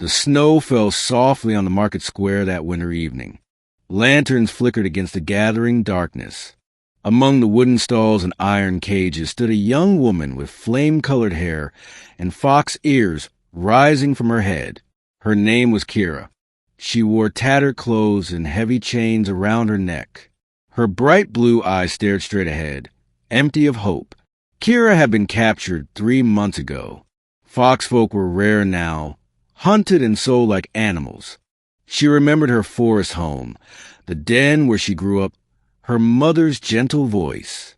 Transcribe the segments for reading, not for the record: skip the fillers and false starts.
The snow fell softly on the market square that winter evening. Lanterns flickered against the gathering darkness. Among the wooden stalls and iron cages stood a young woman with flame-colored hair and fox ears rising from her head. Her name was Kira. She wore tattered clothes and heavy chains around her neck. Her bright blue eyes stared straight ahead, empty of hope. Kira had been captured 3 months ago. Foxfolk were rare now, hunted and sold like animals. She remembered her forest home, the den where she grew up, her mother's gentle voice.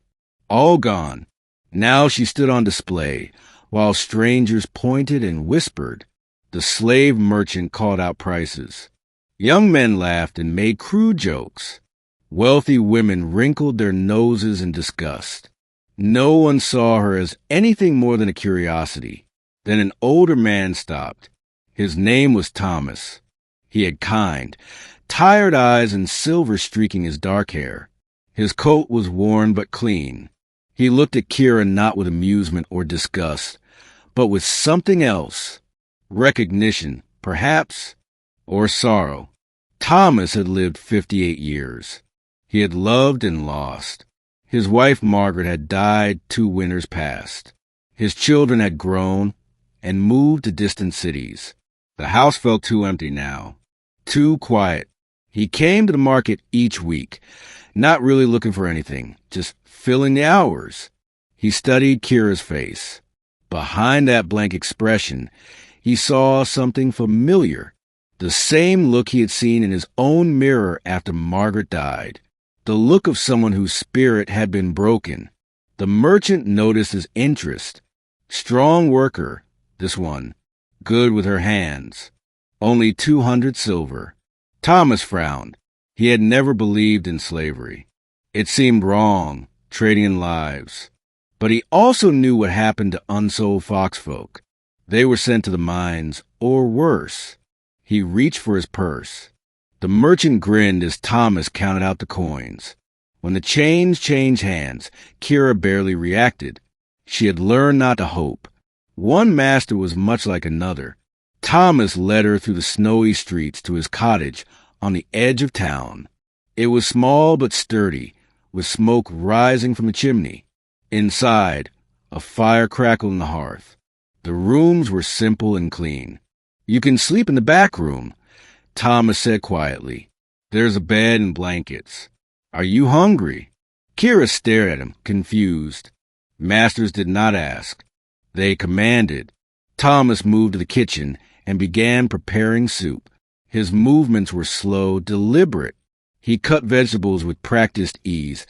All gone. Now she stood on display, while strangers pointed and whispered. The slave merchant called out prices. Young men laughed and made crude jokes. Wealthy women wrinkled their noses in disgust. No one saw her as anything more than a curiosity. Then an older man stopped. His name was Thomas. He had kind, tired eyes and silver streaking his dark hair. His coat was worn but clean. He looked at Kira not with amusement or disgust, but with something else. Recognition, perhaps, or sorrow. Thomas had lived 58 years. He had loved and lost. His wife Margaret had died 2 winters past. His children had grown and moved to distant cities. The house felt too empty now, too quiet. He came to the market each week, not really looking for anything, just filling the hours. He studied Kira's face. Behind that blank expression, he saw something familiar, the same look he had seen in his own mirror after Margaret died, the look of someone whose spirit had been broken. The merchant noticed his interest. Strong worker, this one, good with her hands. Only 200 silver. Thomas frowned. He had never believed in slavery. It seemed wrong, trading in lives. But he also knew what happened to unsold foxfolk. They were sent to the mines, or worse. He reached for his purse. The merchant grinned as Thomas counted out the coins. When the change changed hands, Kira barely reacted. She had learned not to hope. One master was much like another. Thomas led her through the snowy streets to his cottage on the edge of town. It was small but sturdy, with smoke rising from the chimney. Inside, a fire crackled in the hearth. The rooms were simple and clean. "You can sleep in the back room," Thomas said quietly. "There's a bed and blankets. Are you hungry?" Kira stared at him, confused. Masters did not ask. They commanded. Thomas moved to the kitchen and began preparing soup. His movements were slow, deliberate. He cut vegetables with practiced ease,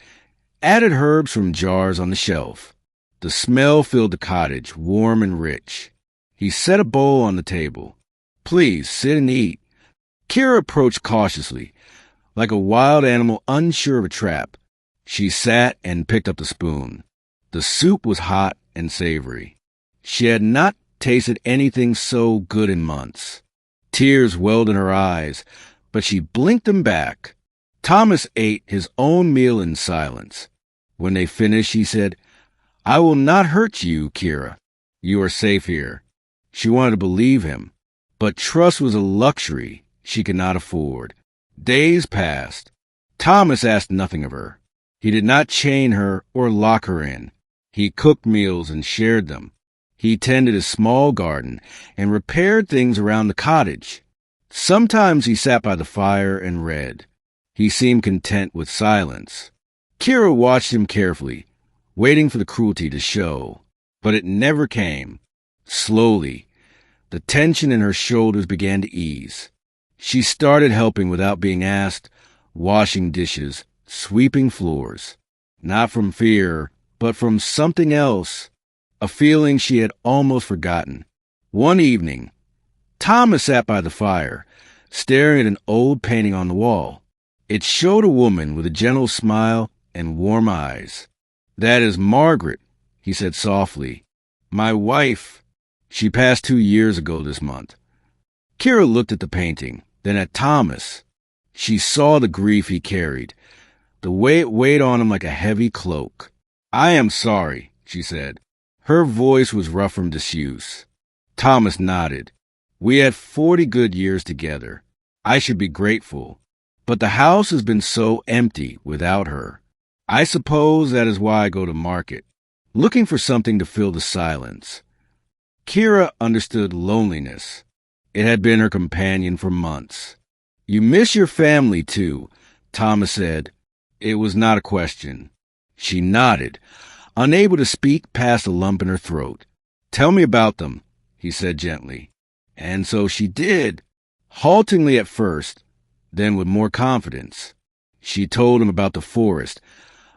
added herbs from jars on the shelf. The smell filled the cottage, warm and rich. He set a bowl on the table. "Please, sit and eat." Kira approached cautiously, like a wild animal unsure of a trap. She sat and picked up the spoon. The soup was hot and savory. She had not tasted anything so good in months. Tears welled in her eyes, but she blinked them back. Thomas ate his own meal in silence. When they finished, he said, "I will not hurt you, Kira. You are safe here." She wanted to believe him, but trust was a luxury she could not afford. Days passed. Thomas asked nothing of her. He did not chain her or lock her in. He cooked meals and shared them. He tended a small garden and repaired things around the cottage. Sometimes he sat by the fire and read. He seemed content with silence. Kira watched him carefully, waiting for the cruelty to show, but it never came. Slowly, the tension in her shoulders began to ease. She started helping without being asked, washing dishes, sweeping floors. Not from fear, but from something else, a feeling she had almost forgotten. One evening, Thomas sat by the fire, staring at an old painting on the wall. It showed a woman with a gentle smile and warm eyes. "That is Margaret," he said softly. "My wife. She passed 2 years ago this month." Kira looked at the painting, then at Thomas. She saw the grief he carried, the way it weighed on him like a heavy cloak. "I am sorry," she said. Her voice was rough from disuse. Thomas nodded. We had 40 good years together. I should be grateful. But the house has been so empty without her. I suppose that is why I go to market, looking for something to fill the silence. Kira understood loneliness. It had been her companion for months. You miss your family, too, Thomas said. It was not a question. She nodded, unable to speak past a lump in her throat. Tell me about them, he said gently. And so she did, haltingly at first, then with more confidence. She told him about the forest,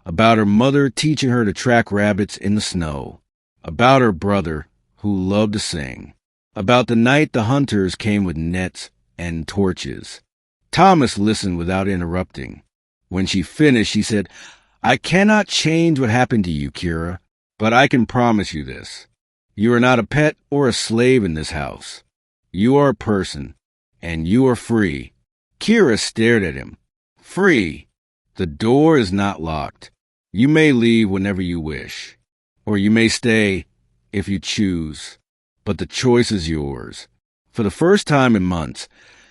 about her mother teaching her to track rabbits in the snow, about her brother, who loved to sing, about the night the hunters came with nets and torches. Thomas listened without interrupting. When she finished, she said, I cannot change what happened to you, Kira, but I can promise you this. You are not a pet or a slave in this house. You are a person, and you are free. Kira stared at him. Free. The door is not locked. You may leave whenever you wish, or you may stay if you choose, but the choice is yours. For the first time in months,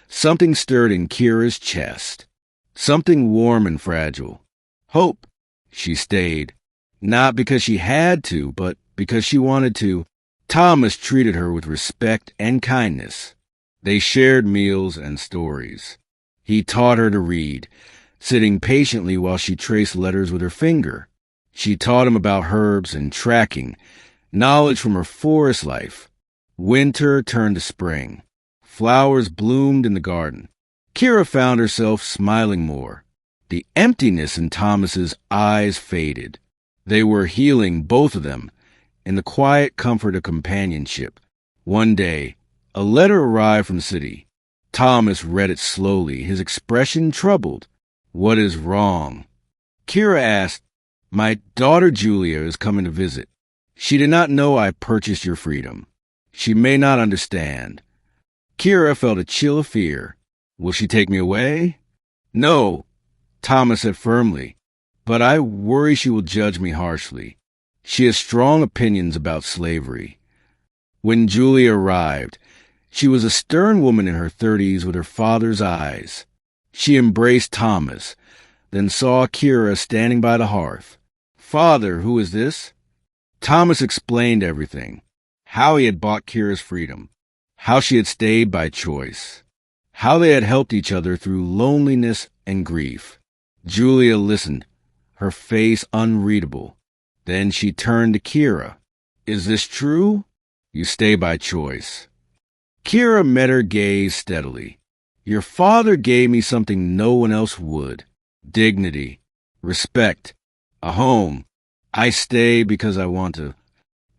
something stirred in Kira's chest, something warm and fragile. Hope. She stayed, not because she had to, but because she wanted to. Thomas treated her with respect and kindness. They shared meals and stories. He taught her to read, sitting patiently while she traced letters with her finger. She taught him about herbs and tracking, knowledge from her forest life. Winter turned to spring. Flowers bloomed in the garden. Kira found herself smiling more. The emptiness in Thomas's eyes faded. They were healing, both of them, in the quiet comfort of companionship. One day, a letter arrived from the city. Thomas read it slowly, his expression troubled. What is wrong? Kira asked, My daughter Julia is coming to visit. She did not know I purchased your freedom. She may not understand. Kira felt a chill of fear. Will she take me away? No, Thomas said firmly, but I worry she will judge me harshly. She has strong opinions about slavery. When Julia arrived, she was a stern woman in her 30s with her father's eyes. She embraced Thomas, then saw Kira standing by the hearth. Father, who is this? Thomas explained everything. How he had bought Kira's freedom. How she had stayed by choice. How they had helped each other through loneliness and grief. Julia listened, her face unreadable. Then she turned to Kira. Is this true? You stay by choice. Kira met her gaze steadily. Your father gave me something no one else would. Dignity, respect, a home. I stay because I want to.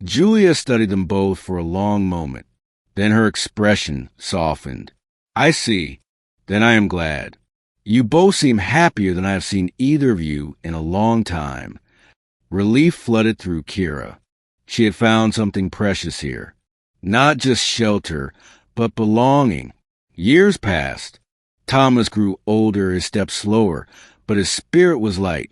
Julia studied them both for a long moment. Then her expression softened. I see. Then I am glad. You both seem happier than I have seen either of you in a long time. Relief flooded through Kira. She had found something precious here. Not just shelter, but belonging. Years passed. Thomas grew older, his steps slower, but his spirit was light.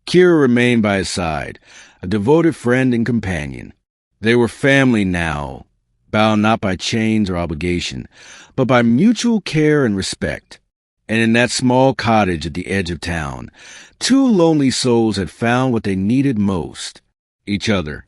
Kira remained by his side, a devoted friend and companion. They were family now, bound not by chains or obligation, but by mutual care and respect. And in that small cottage at the edge of town, two lonely souls had found what they needed most, each other.